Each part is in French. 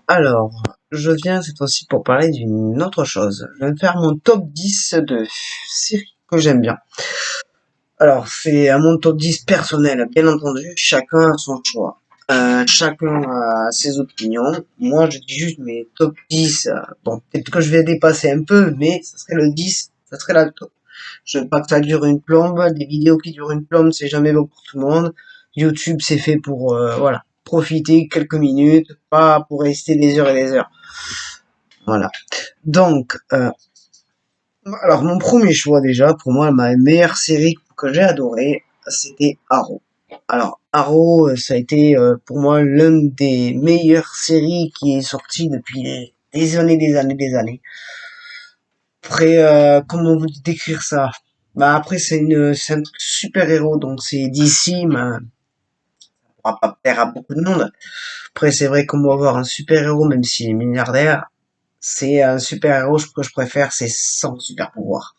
Alors, je viens cette fois-ci pour parler d'une autre chose. Je vais faire mon top 10 de séries que j'aime bien. Alors, c'est à mon top 10 personnel, bien entendu, chacun a son choix. Chacun a ses opinions. Moi, je dis juste mes top 10. Bon, peut-être que je vais dépasser un peu, mais ça serait le 10, ça serait la top. Je veux pas que ça dure une plombe. Des vidéos qui durent une plombe, c'est jamais bon pour tout le monde. YouTube, c'est fait pour, voilà, profiter quelques minutes, pas pour rester des heures et des heures. Voilà. Donc, alors mon premier choix déjà, pour moi, ma meilleure série que j'ai adorée, c'était Arrow. Alors, Arrow, ça a été pour moi l'une des meilleures séries qui est sortie depuis des années, des années, des années. Après, comment vous décrire ça? Bah après, c'est un super héros, donc c'est DC, mais ça pourra pas plaire à beaucoup de monde. Après, c'est vrai qu'on va avoir un super héros, même s'il est milliardaire. C'est un super héros que je préfère, c'est sans super pouvoir.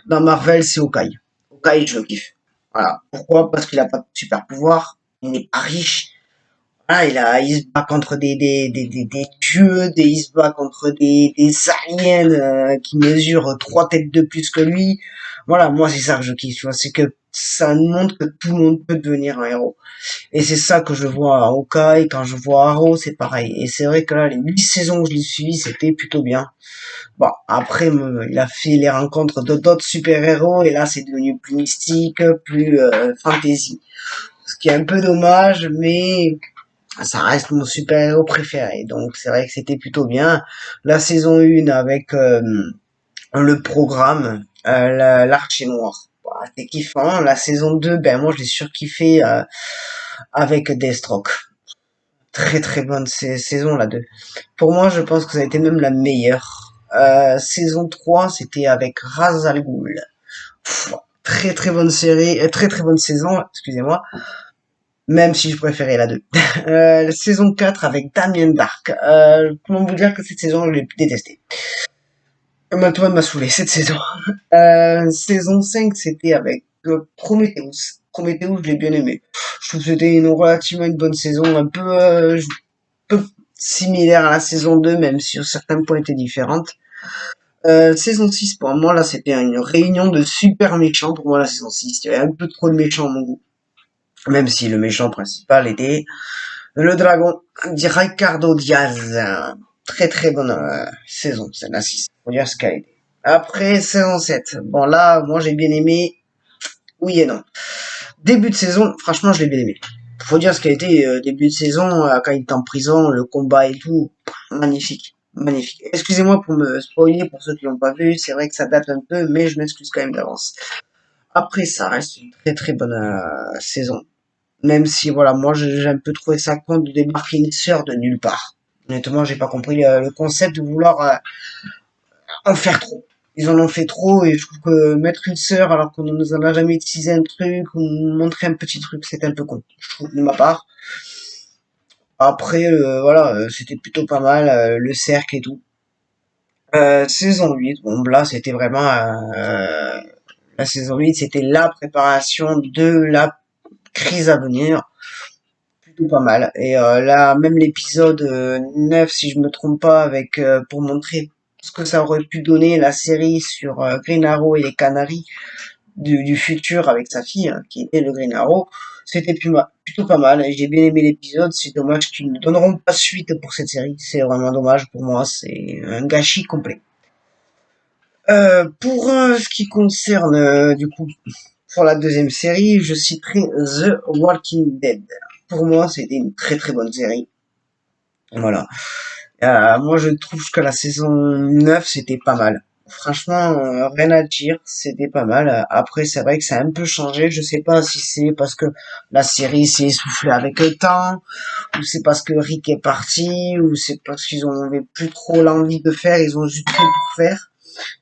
Dans Marvel, c'est Hawkeye. Hawkeye, je le kiffe. Voilà. Pourquoi? Parce qu'il a pas de super pouvoir. Il n'est pas riche. Voilà, il se bat contre des dieux, il se bat contre des aliens qui mesurent 3 têtes de plus que lui. Voilà, moi c'est ça que je kiffe, tu vois, c'est que ça montre que tout le monde peut devenir un héros. Et c'est ça que je vois à Hawkeye, quand je vois Arrow, c'est pareil. Et c'est vrai que là, les 8 saisons que je l'ai suivi, c'était plutôt bien. Bon, après, il a fait les rencontres de d'autres super-héros, et là, c'est devenu plus mystique, plus fantasy. Ce qui est un peu dommage, mais ça reste mon super-héros préféré. Donc, c'est vrai que c'était plutôt bien. La saison 1 avec le programme, l'Archer Noir. Voilà, c'était kiffant. La saison 2, ben moi, je l'ai surkiffé avec Deathstroke. Très très bonne saison la 2. Pour moi, je pense que ça a été même la meilleure. Saison 3, c'était avec Ra's al Ghul. Très très bonne série, très très bonne saison, excusez-moi, même si je préférais la 2. La saison 4 avec Damien Dark. Comment vous dire que cette saison, je l'ai détestée. Maintenant, elle m'a saoulé, cette saison. Saison 5, c'était avec Prometheus. Prometheus, je l'ai bien aimé. Je trouve que c'était relativement une bonne saison, un peu similaire à la saison 2, même si sur certains points étaient différentes. Saison 6, pour moi, là, c'était une réunion de super méchants. Pour moi, la saison 6, il y avait un peu trop de méchants à mon goût. Même si le méchant principal était le dragon de Ricardo Diaz. Très très bonne saison, c'est la 6. Faut dire ce qu'elle était. Après, saison 7. Bon, là, moi, j'ai bien aimé. Oui et non. Début de saison, franchement, je l'ai bien aimé. Faut dire ce qu'a été début de saison, quand il était en prison, le combat et tout. Magnifique. Magnifique. Excusez-moi pour me spoiler pour ceux qui l'ont pas vu, c'est vrai que ça date un peu, mais je m'excuse quand même d'avance. Après, ça reste une très très bonne saison. Même si, voilà, moi j'ai un peu trouvé ça con de débarquer une sœur de nulle part. Honnêtement, j'ai pas compris le concept de vouloir en faire trop. Ils en ont fait trop et je trouve que mettre une sœur alors qu'on nous en a jamais utilisé un truc ou montrer un petit truc, c'est un peu con. Je trouve de ma part. Après, voilà, c'était plutôt pas mal, le cercle et tout. Saison 8, bon là c'était vraiment la saison 8, c'était la préparation de la crise à venir, plutôt pas mal. Et là même l'épisode 9 si je me trompe pas avec pour montrer ce que ça aurait pu donner la série sur Green Arrow et les Canaries du futur avec sa fille hein, qui était le Green Arrow, c'était plutôt pas mal et j'ai bien aimé l'épisode. C'est dommage qu'ils ne donneront pas suite pour cette série, c'est vraiment dommage pour moi, c'est un gâchis complet. Pour ce qui concerne du coup pour la deuxième série, je citerai The Walking Dead. Pour moi, c'était une très très bonne série. Voilà. Moi, je trouve que la saison 9 c'était pas mal. Franchement, rien à dire, c'était pas mal. Après, c'est vrai que ça a un peu changé. Je sais pas si c'est parce que la série s'est essoufflée avec le temps, ou c'est parce que Rick est parti, ou c'est parce qu'ils ont avait plus trop l'envie de faire, ils ont juste fait pour faire.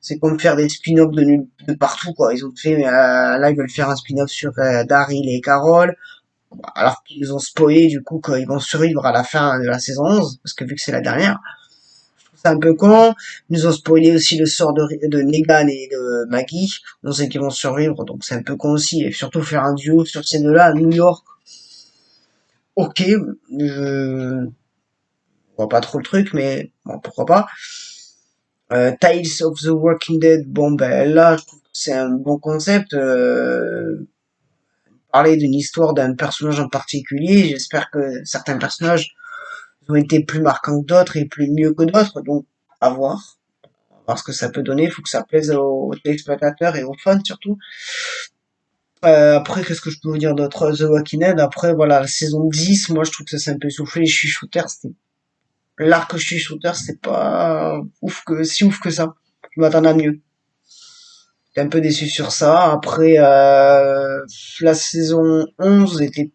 C'est comme faire des spin-offs de partout, quoi. Ils ont fait, là, ils veulent faire un spin-off sur Daryl et Carol, alors qu'ils ont spoilé, du coup, qu'ils vont survivre à la fin de la saison 11, parce que vu que c'est la dernière, c'est un peu con. Ils nous ont spoilé aussi le sort de Negan et de Maggie. On sait qu'ils vont survivre, donc c'est un peu con aussi. Et surtout faire un duo sur ces deux-là à New York. Ok, vois pas trop le truc, mais bon, pourquoi pas. Tales of the Walking Dead, bon ben là, je trouve que c'est un bon concept. Parler d'une histoire d'un personnage en particulier, j'espère que certains personnages ont été plus marquants que d'autres et plus mieux que d'autres, donc à voir. Voir ce que ça peut donner, il faut que ça plaise aux téléspectateurs et aux fans surtout. Après, qu'est-ce que je peux vous dire d'autre? The Walking Dead, après, voilà, la saison 10, moi je trouve que ça s'est un peu essoufflé. Je suis shooter, c'était l'arc je suis shooter, c'est pas si ouf que ça. Je m'attendais à mieux. J'étais un peu déçu sur ça. Après, la saison 11 était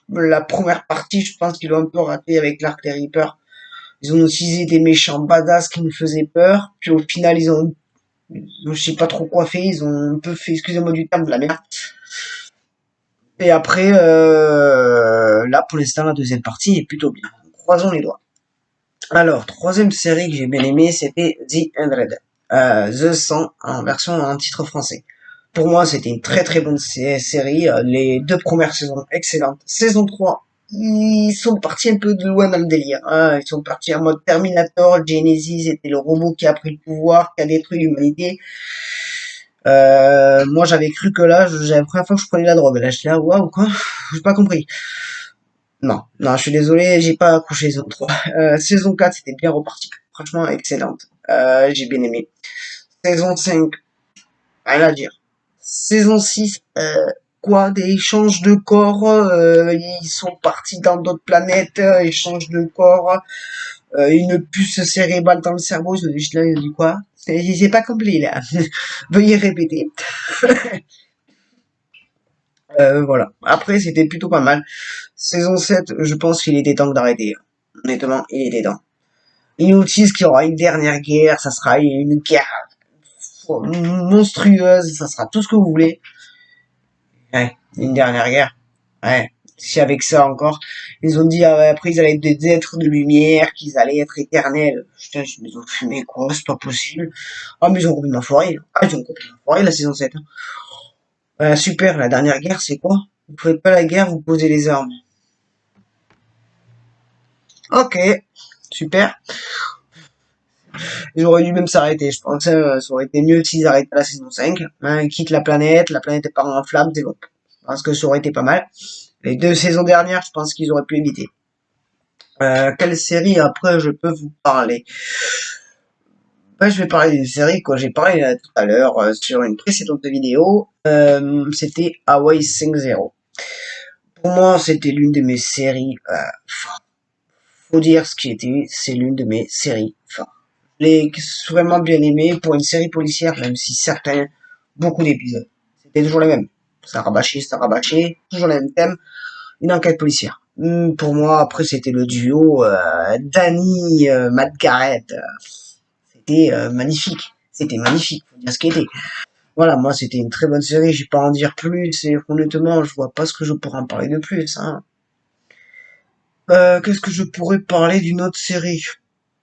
la première partie, je pense qu'ils l'ont un peu raté avec l'arc des Reapers. Ils ont utilisé des méchants badass qui me faisaient peur. Puis au final, je sais pas trop quoi fait. Ils ont un peu fait, excusez-moi du terme, de la merde. Et après, là, pour l'instant, la deuxième partie est plutôt bien. Croisons les doigts. Alors, troisième série que j'ai bien aimée, c'était The 100. The 100 en version en titre français. Pour moi, c'était une très très bonne série. Les deux premières saisons excellentes. Saison 3, ils sont partis un peu de loin dans le délire. Hein. Ils sont partis en mode Terminator. Genesis était le robot qui a pris le pouvoir, qui a détruit l'humanité. Moi, j'avais cru que là, j'avais la première fois que je prenais la drogue. Là, j'étais là, waouh, quoi? J'ai pas compris. Non, non, je suis désolé, j'ai pas accroché saison 3. Saison 4, c'était bien reparti. Franchement, excellente. J'ai bien aimé. Saison 5, rien à dire. Saison 6, quoi, des échanges de corps, ils sont partis dans d'autres planètes, échanges de corps, une puce cérébrale dans le cerveau, je dis là, il dit quoi? C'est pas complet, là. Veuillez répéter. Voilà. Après, c'était plutôt pas mal. Saison 7, je pense qu'il était temps d'arrêter. Honnêtement, il était temps. Ils nous disent qu'il y aura une dernière guerre, ça sera une guerre monstrueuse, ça sera tout ce que vous voulez. Ouais, une dernière guerre. Ouais. Si avec ça encore, ils ont dit après ils allaient être des êtres de lumière, qu'ils allaient être éternels. Putain, ils ont fumé quoi, c'est pas possible. Ah mais ils ont complètement foiré. Ah ils ont complètement foiré la saison 7. Super, la dernière guerre c'est quoi? Vous faites pas la guerre, vous posez les armes. Ok, super. Ils auraient dû même s'arrêter. Je pense que ça aurait été mieux s'ils arrêtaient la saison 5. Hein, ils quittent la planète est pas en flammes, c'est bon. Je pense que ça aurait été pas mal. Les deux saisons dernières, je pense qu'ils auraient pu éviter. Quelle série après je peux vous parler? Ben, je vais parler d'une série que j'ai parlé tout à l'heure sur une précédente vidéo. C'était Hawaii 5-0. Pour moi, c'était l'une de mes séries. Faut dire ce qui était, c'est l'une de mes séries. Je l'ai vraiment bien aimé pour une série policière, même si certains, beaucoup d'épisodes. C'était toujours les mêmes. Ça rabâchait, toujours les mêmes thèmes. Une enquête policière. Pour moi, après, c'était le duo Danny Matt Garrett. C'était magnifique. C'était magnifique, faut dire ce qu'il était. Voilà, moi, c'était une très bonne série. Je vais pas en dire plus. Et honnêtement, je vois pas ce que je pourrais en parler de plus. Hein. Qu'est-ce que je pourrais parler d'une autre série?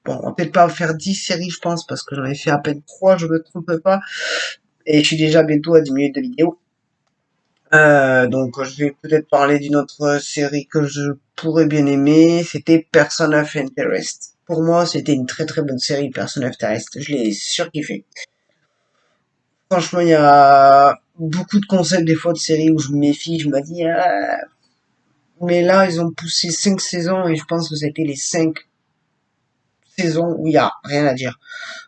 Bon, on va peut-être pas faire 10 séries, je pense, parce que j'en ai fait à peine 3, je me trompe pas. Et je suis déjà bientôt à 10 minutes de vidéo. Donc, je vais peut-être parler d'une autre série que je pourrais bien aimer. C'était Person of Interest. Pour moi, c'était une très très bonne série, Person of Interest. Je l'ai surkiffé. Franchement, il y a beaucoup de concepts des fois de séries où je me méfie, je me dis, ah. Mais là, ils ont poussé 5 saisons et je pense que c'était les 5 saisons où il y a rien à dire.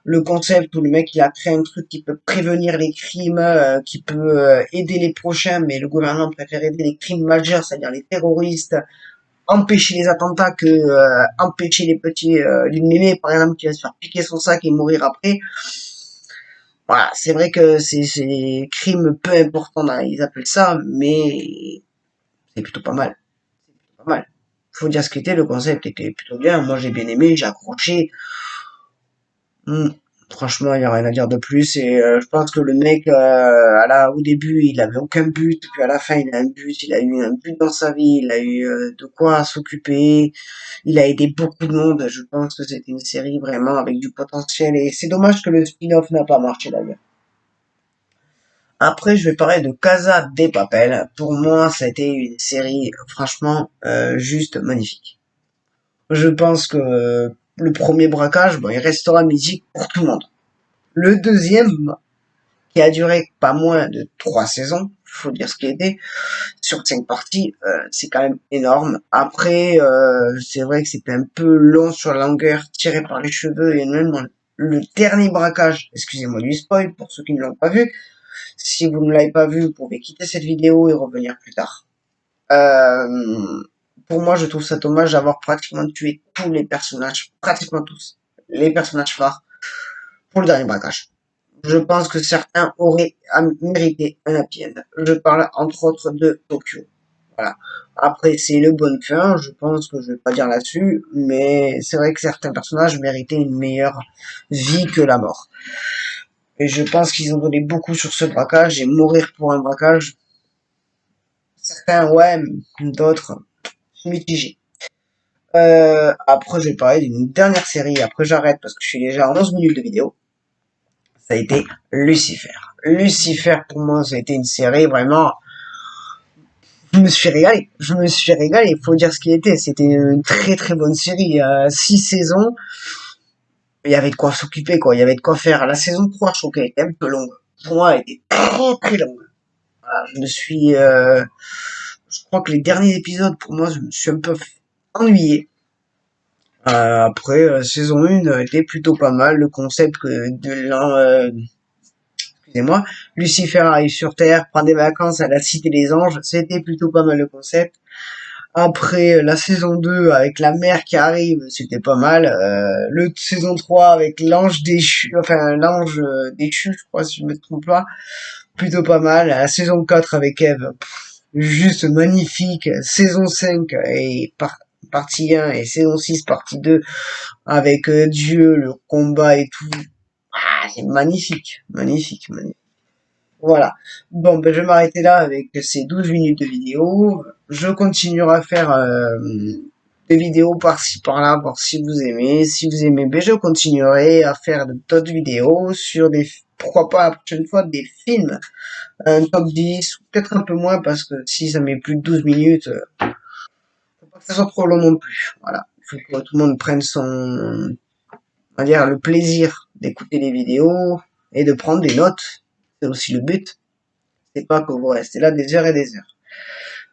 Le concept où le mec il a créé un truc qui peut prévenir les crimes, qui peut aider les prochains, mais le gouvernement préfère aider les crimes majeurs, c'est-à-dire les terroristes, empêcher les attentats que empêcher les petits, les mémés par exemple qui va se faire piquer son sac et mourir après. Voilà, c'est vrai que c'est crime peu important, ils appellent ça, mais c'est plutôt pas mal. Pas mal. Faut dire ce qu'était, le concept était plutôt bien. Moi j'ai bien aimé, j'ai accroché. Hmm. Franchement, il n'y a rien à dire de plus. Et je pense que le mec, au début, il avait aucun but. Puis à la fin, il a un but. Il a eu un but dans sa vie. Il a eu de quoi s'occuper. Il a aidé beaucoup de monde. Je pense que c'était une série vraiment avec du potentiel. Et c'est dommage que le spin-off n'a pas marché d'ailleurs. Après, je vais parler de Casa de Papel. Pour moi, ça a été une série franchement juste magnifique. Je pense que le premier braquage, bon, il restera mythique pour tout le monde. Le deuxième, qui a duré pas moins de 3 saisons, faut dire ce qui était, sur 5 parties, c'est quand même énorme. Après, c'est vrai que c'était un peu long sur la longueur, tiré par les cheveux, et même le dernier braquage, excusez-moi du spoil pour ceux qui ne l'ont pas vu. Si vous ne l'avez pas vu, vous pouvez quitter cette vidéo et revenir plus tard. Pour moi, je trouve ça dommage d'avoir pratiquement tué tous les personnages, pratiquement tous, les personnages phares, pour le dernier braquage. Je pense que certains auraient mérité un happy end. Je parle entre autres de Tokyo. Voilà. Après, c'est le bon fin, je pense que je vais pas dire là-dessus, mais c'est vrai que certains personnages méritaient une meilleure vie que la mort. Et je pense qu'ils ont donné beaucoup sur ce braquage, et mourir pour un braquage, certains ouais, d'autres mitigés. Après, je vais parler d'une dernière série, après j'arrête parce que je suis déjà à 11 minutes de vidéo. Ça a été Lucifer. Lucifer, pour moi, ça a été une série vraiment... Je me suis régalé. Je me suis régalé. Il faut dire ce qui était. C'était une très très bonne série. 6 saisons. Il y avait de quoi s'occuper, quoi. Il y avait de quoi faire. La saison 3, je trouve qu'elle était un peu longue. Pour moi, elle était très très longue. Voilà, je me suis... je crois que les derniers épisodes, pour moi, je me suis un peu ennuyé. Après, saison 1 était plutôt pas mal. Le concept que excusez-moi, Lucifer arrive sur Terre, prend des vacances à la Cité des Anges, c'était plutôt pas mal le concept. Après, la saison 2 avec la mer qui arrive, c'était pas mal. Le saison 3 avec l'ange déchu, enfin l'ange déchu, je crois si je me trompe pas, plutôt pas mal. La saison 4 avec Eve, juste magnifique. Saison 5 et partie 1 et saison 6 partie 2 avec Dieu, le combat et tout. Ah, c'est magnifique, magnifique, magnifique. Voilà. Bon, ben, je vais m'arrêter là avec ces 12 minutes de vidéo. Je continuerai à faire des vidéos par-ci par-là, voir si vous aimez. Si vous aimez, ben, je continuerai à faire d'autres vidéos sur des, pourquoi pas la prochaine fois, des films. Un top 10, ou peut-être un peu moins, parce que si ça met plus de 12 minutes, faut pas que ça soit trop long non plus. Voilà. Il faut que tout le monde prenne son, on va dire, le plaisir d'écouter les vidéos et de prendre des notes. C'est aussi le but. C'est pas que vous restez là des heures et des heures.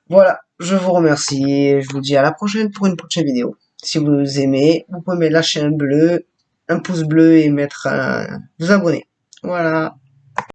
Voilà, je vous remercie et je vous dis à la prochaine pour une prochaine vidéo. Si vous aimez, vous pouvez me lâcher un pouce bleu et mettre vous abonner. Voilà.